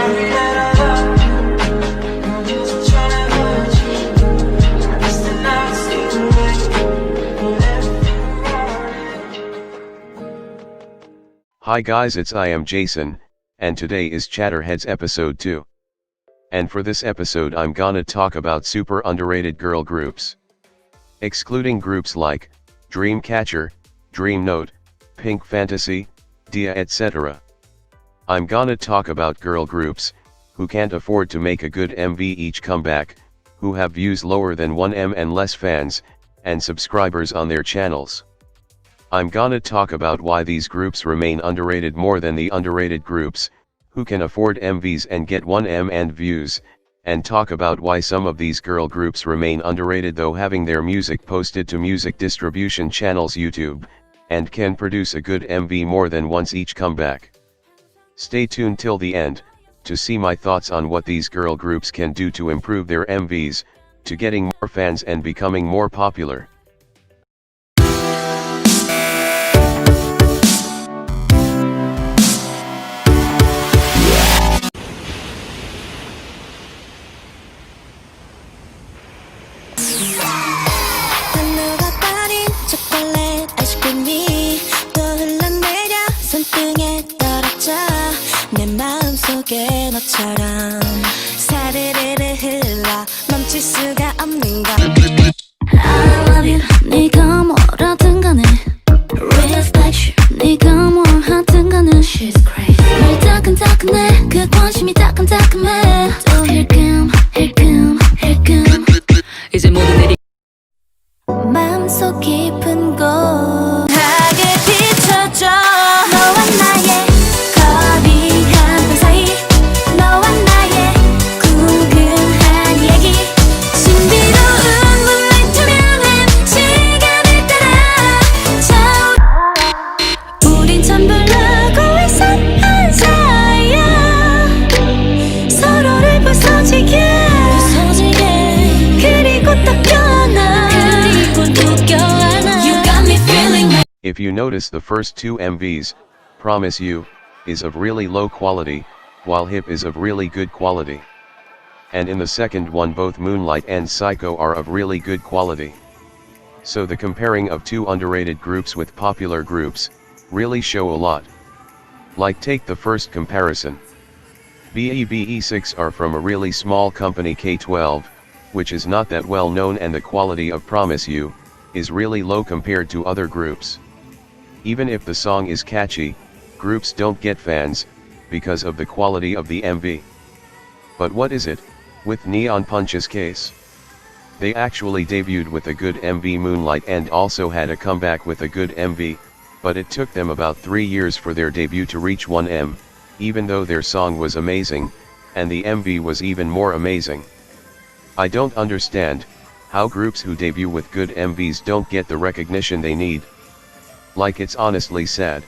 Hi guys, I am Jason, and today is ChatterHead's episode 2. And for this episode I'm gonna talk about super underrated girl groups. Excluding groups like Dreamcatcher, Dream Note, Pink Fantasy, Dia etc. I'm gonna talk about girl groups, who can't afford to make a good MV each comeback, who have views lower than 1M and less fans, and subscribers on their channels. I'm gonna talk about why these groups remain underrated more than the underrated groups, who can afford MVs and get 1M and views, and talk about why some of these girl groups remain underrated though having their music posted to music distribution channels YouTube, and can produce a good MV more than once each comeback. Stay tuned till the end, to see my thoughts on what these girl groups can do to improve their MVs, to getting more fans and becoming more popular. 너처럼 사르르르 흘러 멈출 수가 없는 것 I love you 네가 뭐라든 간에 Reflection 네가 뭘 하든 간에 She's crazy 말 따끈따끈해 그 관심이 따끔따끔해 또 힐끔 이제 모두 내리 마음속 깊은 곳하게 비춰줘 너와 나의 If you notice, the first two MVs, Promise You, is of really low quality, while Hip is of really good quality. And in the second one both Moonlight and Psycho are of really good quality. So the comparing of two underrated groups with popular groups, really show a lot. Like take the first comparison. BEBE6 are from a really small company K12, which is not that well known, and the quality of Promise You, is really low compared to other groups. Even if the song is catchy, groups don't get fans, because of the quality of the MV. But what is it, with Neon Punch's case? They actually debuted with a good MV Moonlight and also had a comeback with a good MV, but it took them about 3 years for their debut to reach 1M, even though their song was amazing, and the MV was even more amazing. I don't understand how groups who debut with good MVs don't get the recognition they need. Like, it's honestly sad.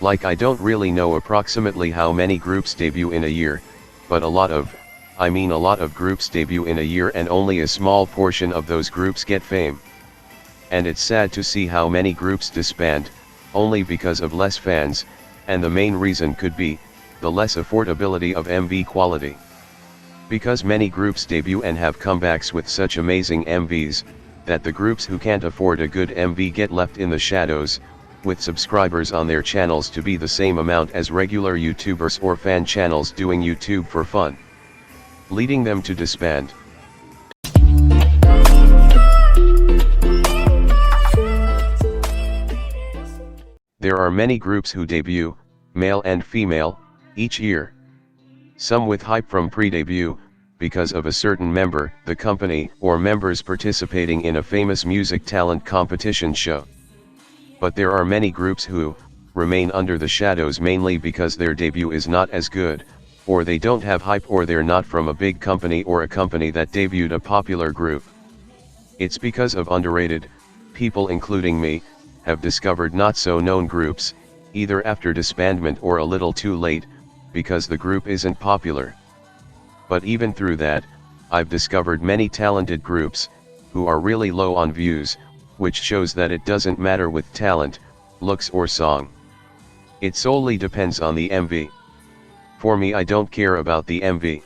Like, I don't really know approximately how many groups debut in a year, but a lot of groups debut in a year and only a small portion of those groups get fame. And it's sad to see how many groups disband, only because of less fans, and the main reason could be the less affordability of MV quality. Because many groups debut and have comebacks with such amazing MVs, that the groups who can't afford a good MV get left in the shadows, with subscribers on their channels to be the same amount as regular YouTubers or fan channels doing YouTube for fun, leading them to disband. There are many groups who debut, male and female, each year. Some with hype from pre-debut, because of a certain member, the company, or members participating in a famous music talent competition show. But there are many groups who remain under the shadows mainly because their debut is not as good, or they don't have hype, or they're not from a big company or a company that debuted a popular group. It's because of underrated people, including me, have discovered not so known groups, either after disbandment or a little too late, because the group isn't popular. But even through that, I've discovered many talented groups, who are really low on views, which shows that it doesn't matter with talent, looks or song. It solely depends on the MV. For me, I don't care about the MV.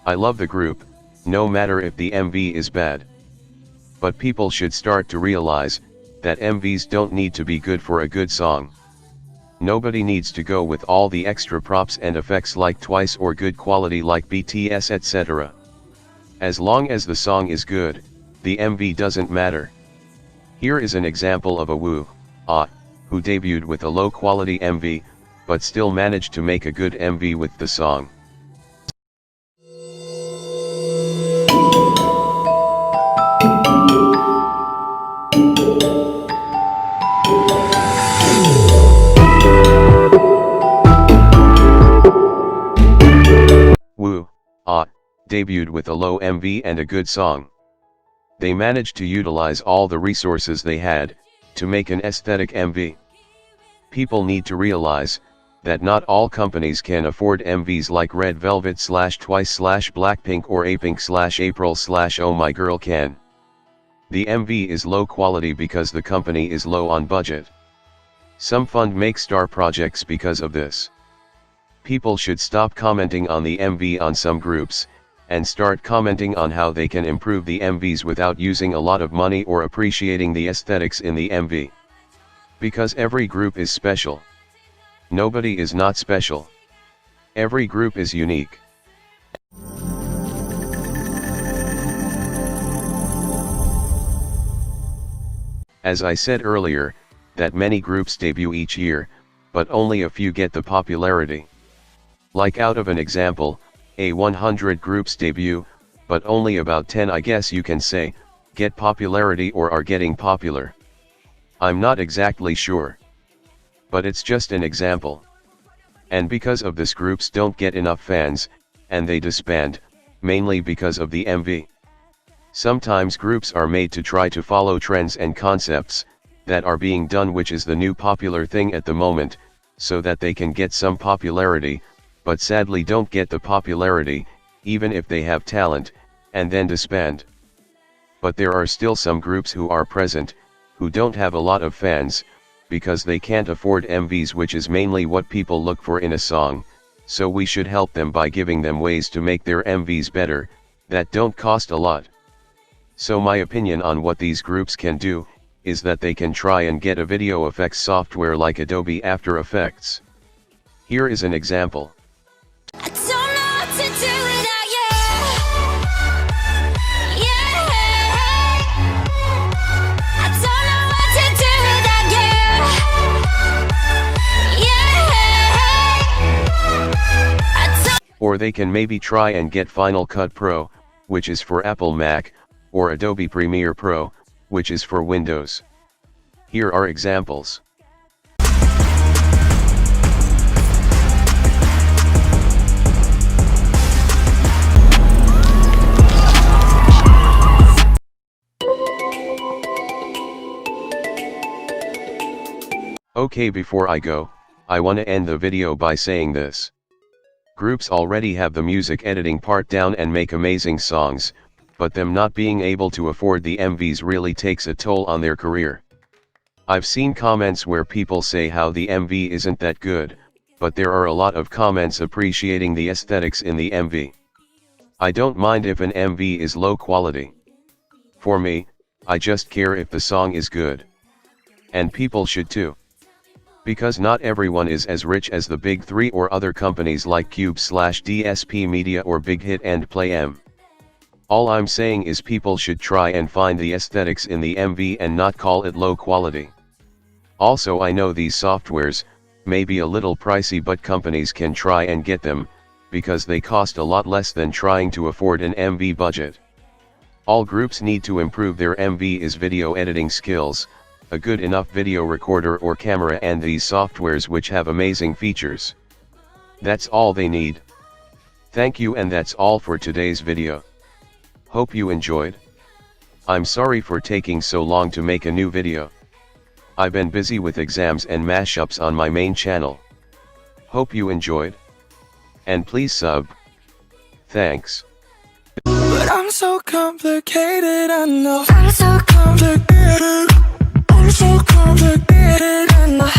I love the group, no matter if the MV is bad. But people should start to realize that MVs don't need to be good for a good song. Nobody needs to go with all the extra props and effects like Twice or good quality like BTS etc. As long as the song is good, the MV doesn't matter. Here is an example of a who debuted with a low quality MV, but still managed to make a good MV with the song. Debuted with a low MV and a good song. They managed to utilize all the resources they had to make an aesthetic MV. People need to realize that not all companies can afford MVs like Red Velvet / Twice / Blackpink or Apink / April / Oh My Girl can. The MV is low quality because the company is low on budget. Some fund make star projects because of this. People should stop commenting on the MV on some groups, and start commenting on how they can improve the MVs without using a lot of money or appreciating the aesthetics in the MV. Because every group is special. Nobody is not special. Every group is unique. As I said earlier, that many groups debut each year, but only a few get the popularity. Like out of an example, a 100 groups debut, but only about 10, I guess you can say, get popularity or are getting popular. I'm not exactly sure. But it's just an example. And because of this, groups don't get enough fans, and they disband, mainly because of the MV. Sometimes groups are made to try to follow trends and concepts that are being done, which is the new popular thing at the moment, so that they can get some popularity, but sadly don't get the popularity, even if they have talent, and then disband. But there are still some groups who are present, who don't have a lot of fans, because they can't afford MVs, which is mainly what people look for in a song, so we should help them by giving them ways to make their MVs better, that don't cost a lot. So my opinion on what these groups can do, is that they can try and get a video effects software like Adobe After Effects. Here is an example. I don't know what to do without you. Yeah. I don't know what to do without you. Yeah. Or they can maybe try and get Final Cut Pro, which is for Apple Mac, or Adobe Premiere Pro, which is for Windows. Here are examples. Okay, before I go, I wanna end the video by saying this. Groups already have the music editing part down and make amazing songs, but them not being able to afford the MVs really takes a toll on their career. I've seen comments where people say how the MV isn't that good, but there are a lot of comments appreciating the aesthetics in the MV. I don't mind if an MV is low quality. For me, I just care if the song is good. And people should too. Because not everyone is as rich as the big three or other companies like Cube/DSP Media or Big Hit and Play M. All I'm saying is people should try and find the aesthetics in the MV and not call it low quality. Also, I know these softwares may be a little pricey, but companies can try and get them, because they cost a lot less than trying to afford an MV budget. All groups need to improve their MV's video editing skills, a good enough video recorder or camera, and these softwares which have amazing features. That's all they need. Thank you, and that's all for today's video. Hope you enjoyed. I'm sorry for taking so long to make a new video. I've been busy with exams and mashups on my main channel. Hope you enjoyed. And please sub. Thanks. But I'm so complicated, I know. I'm so complicated. I'm so complicated, I know.